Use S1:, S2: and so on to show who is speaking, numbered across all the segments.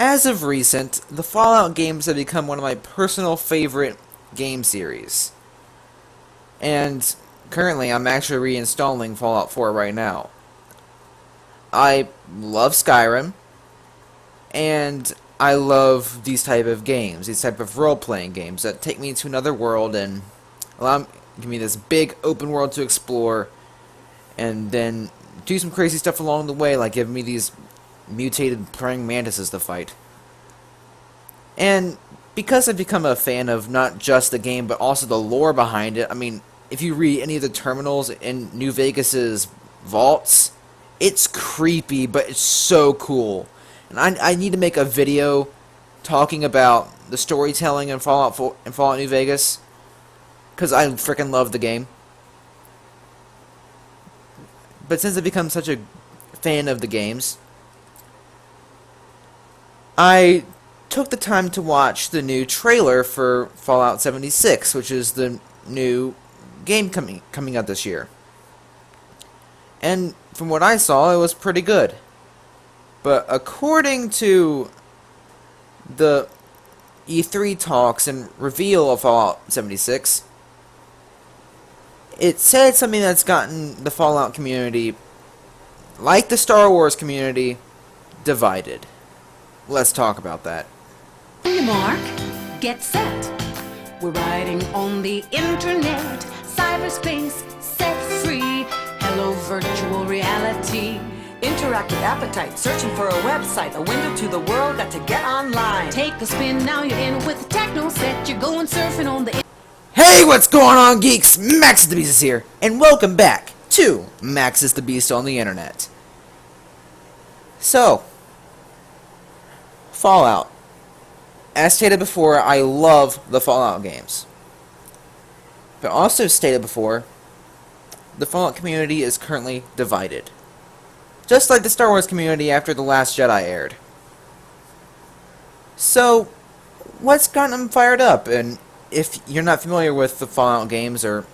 S1: As of recent, the Fallout games have become one of my personal favorite game series. And currently, I'm actually reinstalling Fallout 4 right now. I love Skyrim, and I love these type of games, these type of role-playing games that take me to another world and give me this big open world to explore, and then do some crazy stuff along the way, like giving me these mutated praying mantises to fight. And because I've become a fan of not just the game, but also the lore behind it, I mean, if you read any of the terminals in New Vegas's vaults, it's creepy, but it's so cool. And I need to make a video talking about the storytelling in Fallout New Vegas, because I freaking love the game. But since I've become such a fan of the games, I took the time to watch the new trailer for Fallout 76, which is the new game coming out this year. And from what I saw, it was pretty good. But according to the E3 talks and reveal of Fallout 76, it said something that's gotten the Fallout community, like the Star Wars community, divided. Let's talk about that.
S2: Mark, get set. We're riding on the internet, cyberspace, set free. Hello, virtual reality.
S3: Interactive appetite, searching for a website, a window to the world, got to get online.
S2: Take a spin, now you're in with the techno set. You're going surfing on the
S1: Hey, what's going on, geeks? Maxusthebeast is here, and welcome back to Maxusthebeast on the internet. So, Fallout. As stated before, I love the Fallout games. But also stated before, the Fallout community is currently divided. Just like the Star Wars community after The Last Jedi aired. So, what's gotten them fired up? And if you're not familiar with the Fallout games, or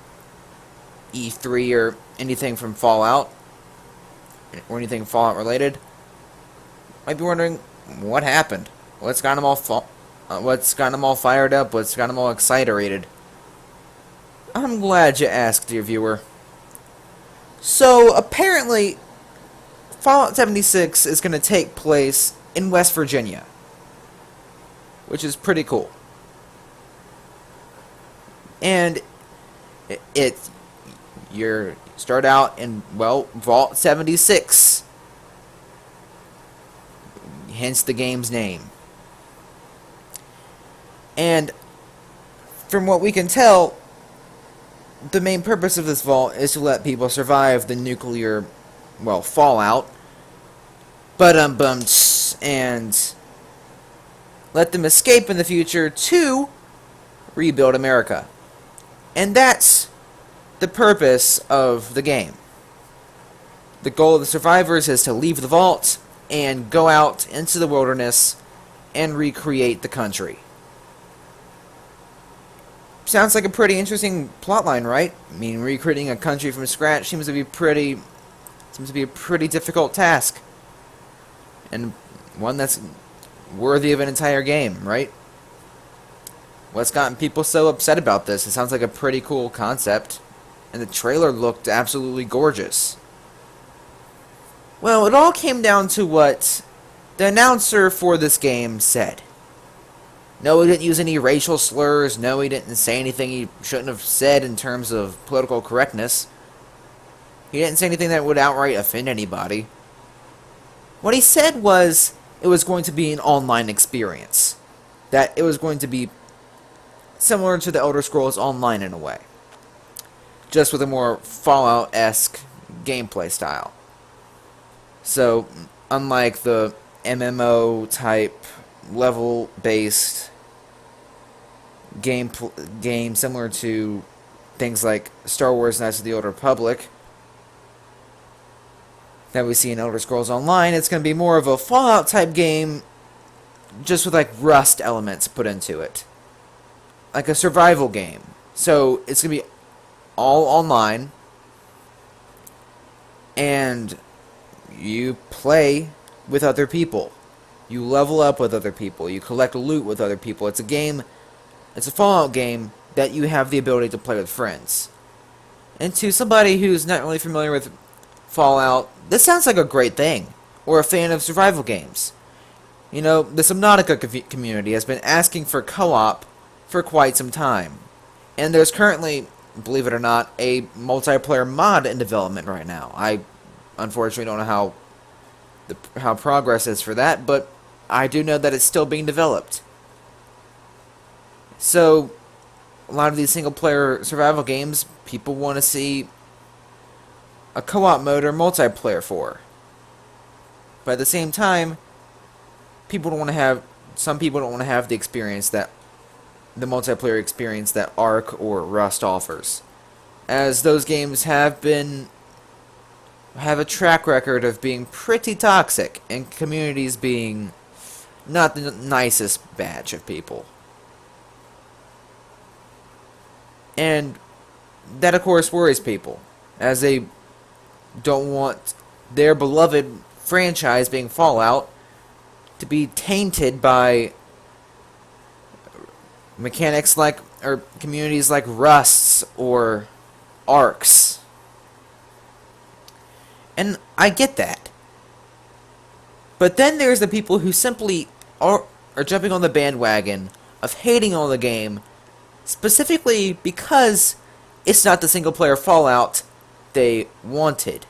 S1: E3, or anything from Fallout, or anything Fallout related, you might be wondering, what happened? What's gotten them all fired up? What's gotten them all excited? I'm glad you asked, dear viewer. So, apparently, Fallout 76 is going to take place in West Virginia, which is pretty cool. And you start out in, well, Vault 76, hence the game's name. And from what we can tell, the main purpose of this vault is to let people survive the nuclear, well, fallout, and let them escape in the future to rebuild America. And that's the purpose of the game. The goal of the survivors is to leave the vault and go out into the wilderness and recreate the country. Sounds like a pretty interesting plotline, right? I mean, recreating a country from scratch seems to be a pretty difficult task, and one that's worthy of an entire game, right? What's gotten people so upset about this? It sounds like a pretty cool concept, and the trailer looked absolutely gorgeous. Well, it all came down to what the announcer for this game said. No, he didn't use any racial slurs. No, he didn't say anything he shouldn't have said in terms of political correctness. He didn't say anything that would outright offend anybody. What he said was it was going to be an online experience. That it was going to be similar to the Elder Scrolls Online in a way. Just with a more Fallout-esque gameplay style. So, unlike the MMO-type level-based game similar to things like Star Wars Knights of the Old Republic that we see in Elder Scrolls Online, it's going to be more of a Fallout-type game, just with like Rust elements put into it. Like a survival game. So, it's going to be all online, and you play with other people. You level up with other people. You collect loot with other people. It's a game, it's a Fallout game that you have the ability to play with friends. And to somebody who's not really familiar with Fallout, this sounds like a great thing. Or a fan of survival games. You know, the Subnautica community has been asking for co-op for quite some time. And there's currently, believe it or not, a multiplayer mod in development right now. I unfortunately don't know how progress is for that, but I do know that it's still being developed. So, a lot of these single-player survival games, people want to see a co-op mode or multiplayer for. But at the same time, people don't want to have, some people don't want to have the experience that, the multiplayer experience that Ark or Rust offers. As those games have a track record of being pretty toxic, and communities being not the nicest batch of people. And that, of course, worries people, as they don't want their beloved franchise, being Fallout, to be tainted by mechanics like, or communities like Rust's or Ark's. And I get that. But then there's the people who simply are jumping on the bandwagon of hating on the game, specifically because it's not the single-player Fallout they wanted,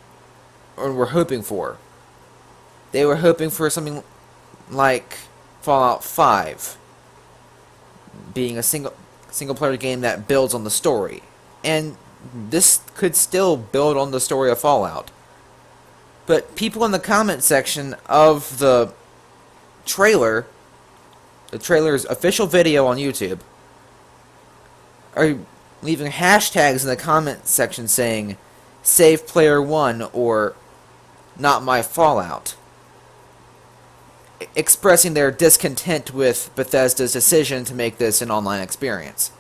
S1: or were hoping for. They were hoping for something like Fallout 5, being a single-player game that builds on the story. And this could still build on the story of Fallout. But people in the comment section of the trailer's official video on YouTube, are leaving hashtags in the comment section saying, "Save Player 1" or "Not My Fallout," expressing their discontent with Bethesda's decision to make this an online experience.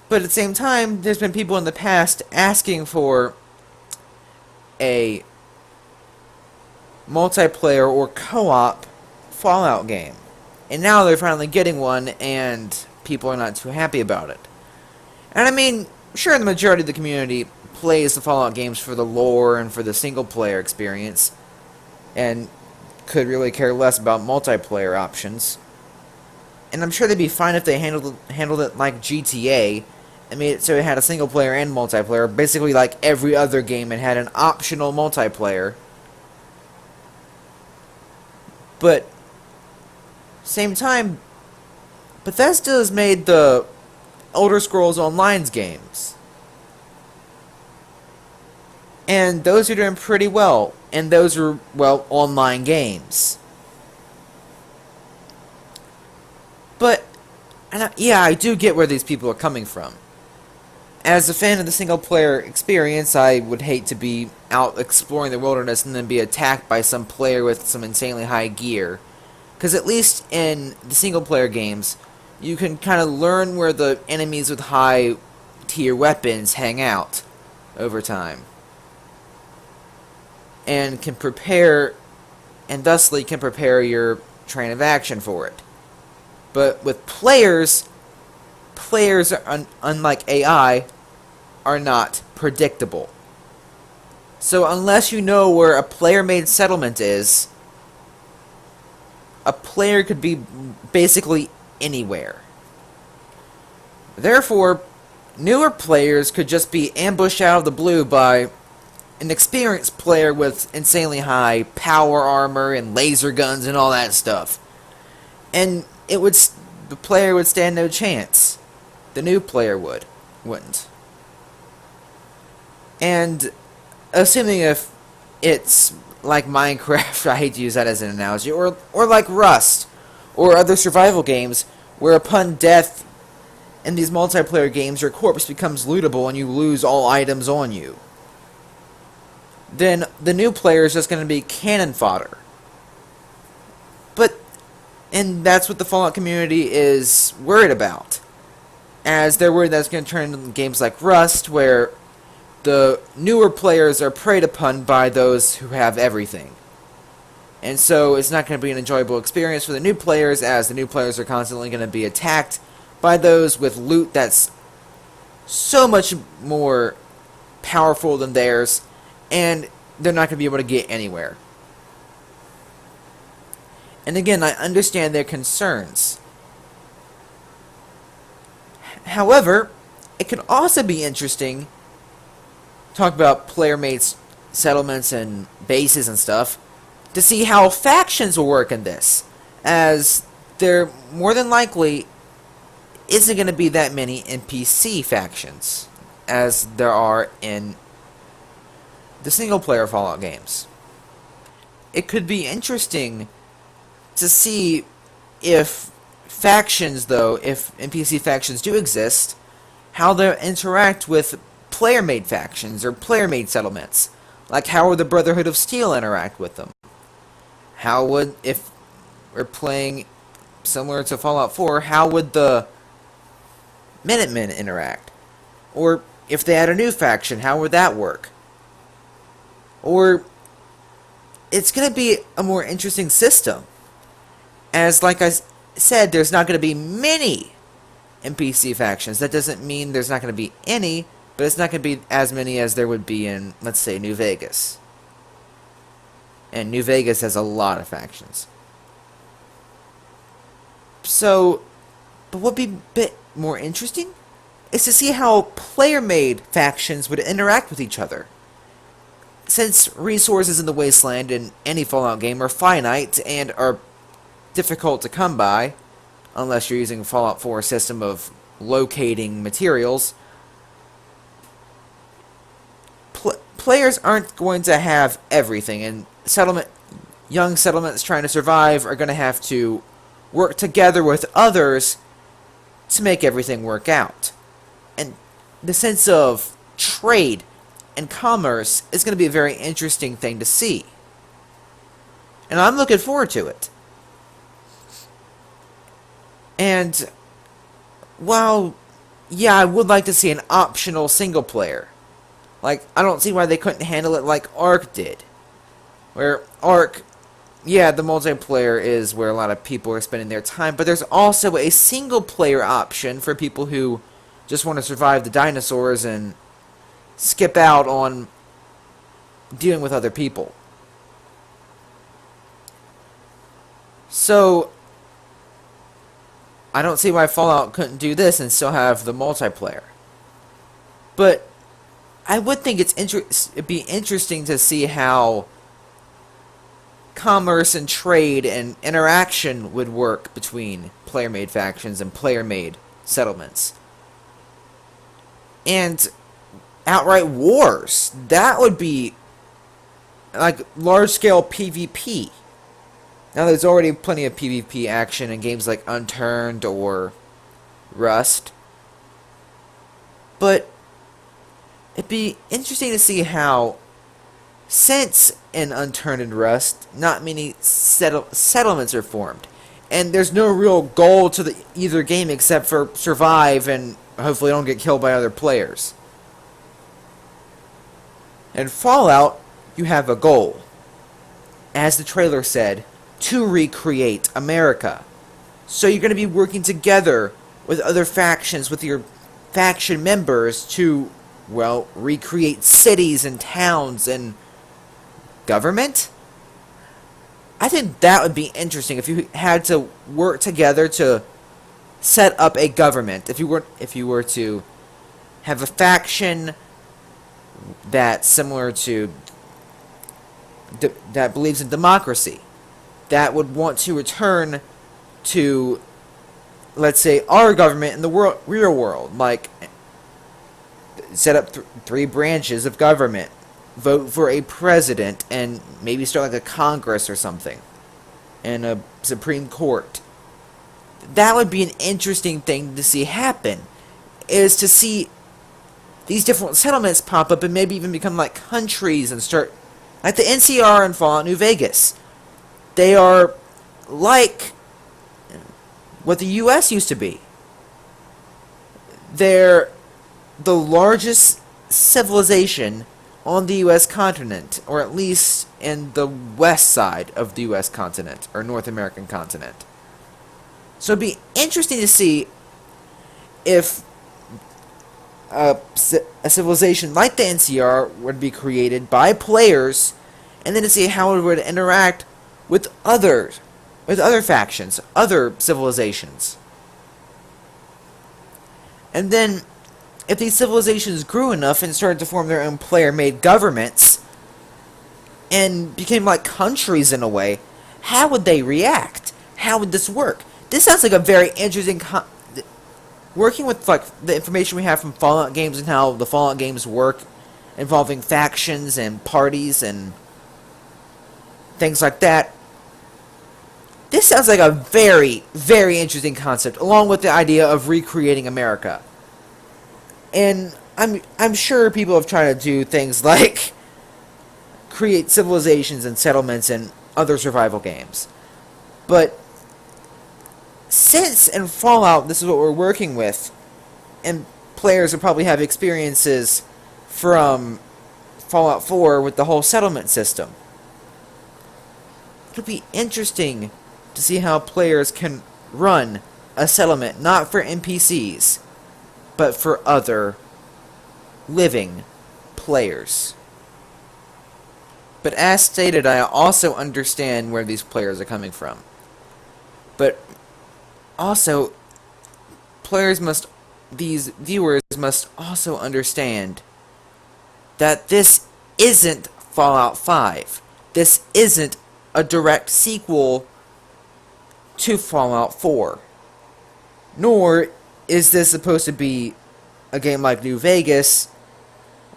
S1: But at the same time, there's been people in the past asking for a multiplayer or co-op Fallout game. And now they're finally getting one, and people are not too happy about it. And I mean, sure, the majority of the community plays the Fallout games for the lore and for the single-player experience, and could really care less about multiplayer options. And I'm sure they'd be fine if they handled it like GTA. I mean, so it had a single player and multiplayer. Basically, like every other game, it had an optional multiplayer. But, same time, Bethesda has made the Elder Scrolls Online games. And those are doing pretty well. And those are, well, online games. But, yeah, I do get where these people are coming from. As a fan of the single-player experience, I would hate to be out exploring the wilderness and then be attacked by some player with some insanely high gear. Because at least in the single-player games, you can kind of learn where the enemies with high-tier weapons hang out over time. And can prepare, and thusly can prepare your train of action for it. But with players are unlike AI, are not predictable. So unless you know where a player-made settlement is, a player could be basically anywhere. Therefore, newer players could just be ambushed out of the blue by an experienced player with insanely high power armor and laser guns and all that stuff. And the player would stand no chance. The new player wouldn't. And assuming if it's like Minecraft, I hate to use that as an analogy, or like Rust, or other survival games, where upon death in these multiplayer games, your corpse becomes lootable and you lose all items on you, then the new player is just going to be cannon fodder. And that's what the Fallout community is worried about. As they're worried that's going to turn into games like Rust, where the newer players are preyed upon by those who have everything. And so it's not going to be an enjoyable experience for the new players, as the new players are constantly going to be attacked by those with loot that's so much more powerful than theirs, and they're not going to be able to get anywhere. And again, I understand their concerns. However, it could also be interesting, talk about player-made settlements and bases and stuff, to see how factions will work in this, as there more than likely isn't going to be that many NPC factions as there are in the single-player Fallout games. It could be interesting to see if factions, though, if NPC factions do exist, how they interact with player-made factions or player-made settlements. Like, how would the Brotherhood of Steel interact with them? How would, if we're playing similar to Fallout 4, how would the Minutemen interact? Or if they had a new faction, how would that work? Or it's going to be a more interesting system. As, like I said, there's not going to be many NPC factions. That doesn't mean there's not going to be any, but it's not going to be as many as there would be in, let's say, New Vegas. And New Vegas has a lot of factions. So, but what would be a bit more interesting is to see how player-made factions would interact with each other. Since resources in the Wasteland in any Fallout game are finite and are difficult to come by, unless you're using a Fallout 4 system of locating materials, players aren't going to have everything, and young settlements trying to survive are going to have to work together with others to make everything work out. And the sense of trade and commerce is going to be a very interesting thing to see. And I'm looking forward to it. And while, yeah, I would like to see an optional single player. Like, I don't see why they couldn't handle it like Ark did. Where Ark, yeah, the multiplayer is where a lot of people are spending their time, but there's also a single player option for people who just want to survive the dinosaurs and skip out on dealing with other people. So, I don't see why Fallout couldn't do this and still have the multiplayer. But I would think it'd be interesting to see how commerce and trade and interaction would work between player-made factions and player-made settlements. And outright wars. That would be like large-scale PvP. Now, there's already plenty of PvP action in games like Unturned or Rust. But it'd be interesting to see how, since in Unturned and Rust, not many settlements are formed. And there's no real goal to either game except for survive and hopefully don't get killed by other players. In Fallout, you have a goal. As the trailer said, to recreate America. So you're going to be working together with other factions, with your faction members to, well, recreate cities and towns and government? I think that would be interesting if you had to work together to set up a government. If you were to have a faction that's similar to that believes in democracy, that would want to return to, let's say, our government in the real world, like set up three branches of government, vote for a president, and maybe start like a Congress or something, and a Supreme Court. That would be an interesting thing to see happen, is to see these different settlements pop up and maybe even become like countries and start, like the NCR in Fallout New Vegas. They are like what the U.S. used to be. They're the largest civilization on the US continent, or at least in the west side of the US continent, or North American continent. So it'd be interesting to see if a civilization like the NCR would be created by players, and then to see how it would interact with other factions, other civilizations. And then, if these civilizations grew enough and started to form their own player-made governments, and became like countries in a way, how would they react? How would this work? This sounds like a very interesting working with like the information we have from Fallout games and how the Fallout games work, involving factions and parties and things like that. This sounds like a very, very interesting concept, along with the idea of recreating America. And I'm sure people have tried to do things like create civilizations and settlements and other survival games. But since in Fallout this is what we're working with, and players will probably have experiences from Fallout 4 with the whole settlement system, it'll be interesting to see how players can run a settlement not for NPCs, but for other living players. But as stated, I also understand where these players are coming from. But also, these viewers must also understand that this isn't Fallout 5. This isn't a direct sequel to Fallout 4. Nor is this supposed to be a game like New Vegas,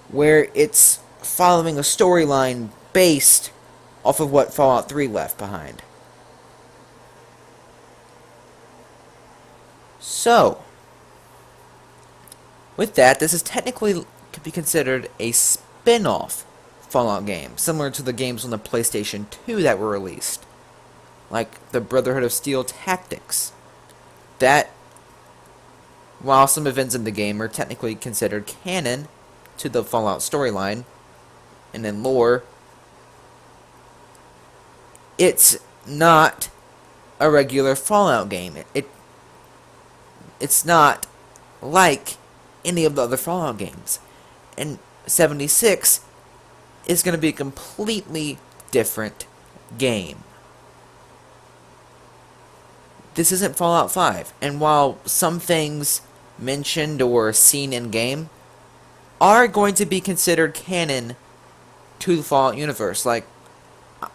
S1: where it's following a storyline based off of what Fallout 3 left behind. So, with that, this is technically could be considered a spin-off Fallout game, similar to the games on the PlayStation 2 that were released, like the Brotherhood of Steel Tactics. That, while some events in the game are technically considered canon to the Fallout storyline and in lore, it's not a regular Fallout game. It's not like any of the other Fallout games. And 76 is going to be a completely different game. This isn't Fallout 5. And while some things mentioned or seen in game are going to be considered canon to the Fallout universe, like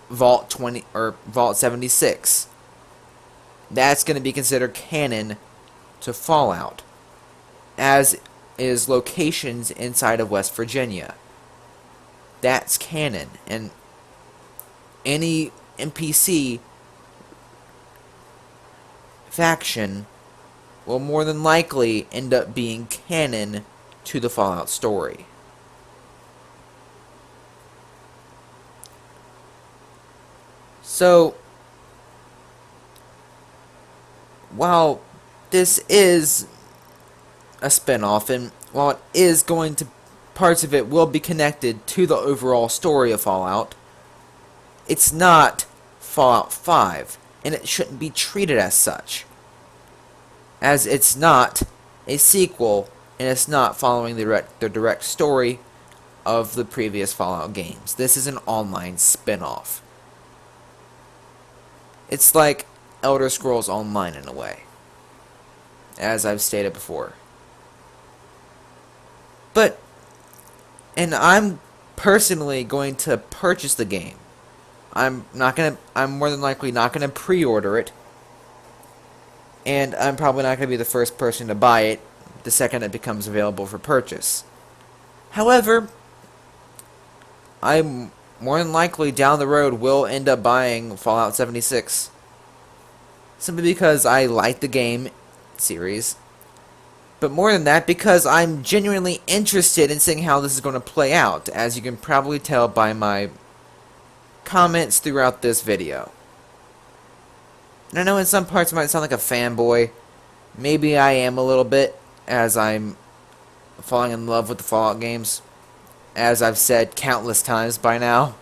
S1: Vault 20 or Vault 76, that's going to be considered canon to Fallout, as is locations inside of West Virginia. That's canon, and any NPC faction will more than likely end up being canon to the Fallout story. So, while this is a spin-off, and while it is going to, parts of it will be connected to the overall story of Fallout, it's not Fallout 5, and it shouldn't be treated as such, as it's not a sequel, and it's not following the direct story of the previous Fallout games. This is an online spin-off. It's like Elder Scrolls Online in a way, as I've stated before. But, and I'm personally going to purchase the game. I'm more than likely not gonna pre-order it, and I'm probably not gonna be the first person to buy it the second it becomes available for purchase. However, I'm more than likely down the road will end up buying Fallout 76, simply because I like the game series, but more than that, because I'm genuinely interested in seeing how this is going to play out, as you can probably tell by my comments throughout this video. And I know in some parts I might sound like a fanboy. Maybe I am a little bit, as I'm falling in love with the Fallout games. as I've said countless times by now.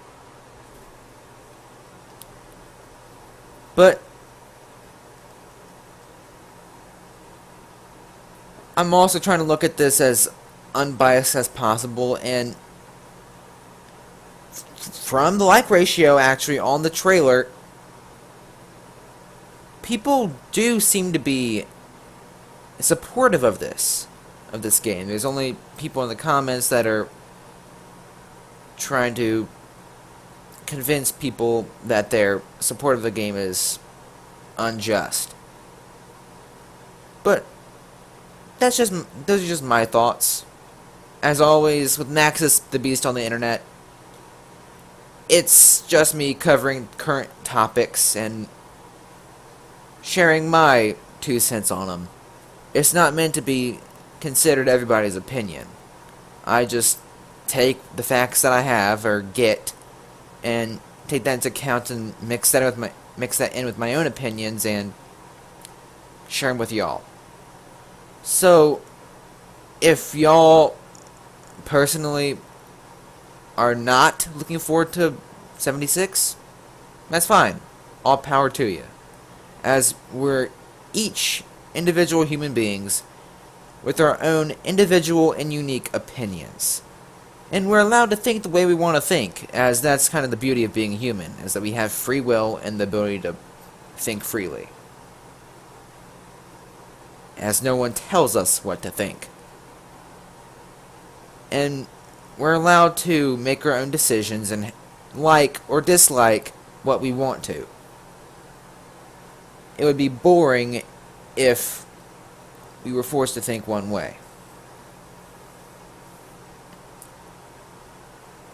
S1: But I'm also trying to look at this as unbiased as possible, and from the like ratio actually on the trailer, people do seem to be supportive of this game. There's only people in the comments that are trying to convince people that their support of the game is unjust. But those are just my thoughts. As always, with Maxusthebeast on the internet, it's just me covering current topics and sharing my 2 cents on them. It's not meant to be considered everybody's opinion. I just take the facts that I have or get and take that into account and mix that in with my own opinions and share them with y'all. So, if y'all personally are not looking forward to 76, that's fine. All power to you. As we're each individual human beings with our own individual and unique opinions. And we're allowed to think the way we want to think, as that's kind of the beauty of being human, is that we have free will and the ability to think freely. As no one tells us what to think. And we're allowed to make our own decisions and like or dislike what we want to. It would be boring if we were forced to think one way.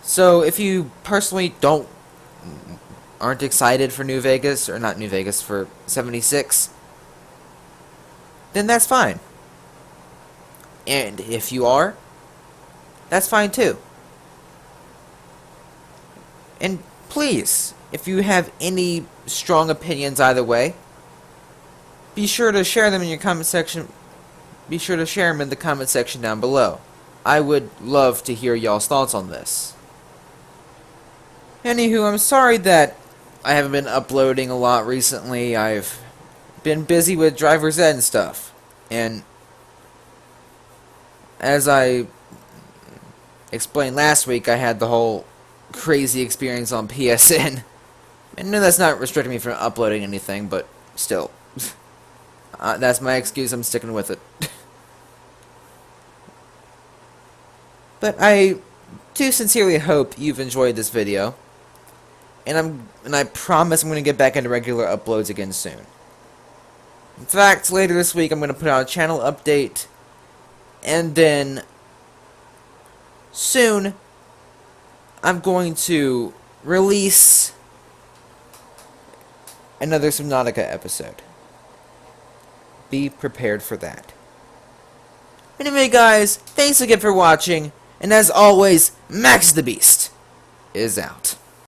S1: So if you personally aren't excited for New Vegas, or not New Vegas, for 76, then that's fine. And if you are, that's fine too. And please, if you have any strong opinions either way, be sure to share them in your comment section. Be sure to share them in the comment section down below. I would love to hear y'all's thoughts on this. Anywho, I'm sorry that I haven't been uploading a lot recently. I've been busy with driver's ed and stuff. And as I explained last week, I had the whole crazy experience on PSN. And no, that's not restricting me from uploading anything, but still. That's my excuse, I'm sticking with it. But I do sincerely hope you've enjoyed this video. And I promise I'm going to get back into regular uploads again soon. In fact, later this week I'm going to put out a channel update. And then soon I'm going to release another Subnautica episode. Be prepared for that. Anyway, guys, thanks again for watching. And as always, Maxusthebeast is out.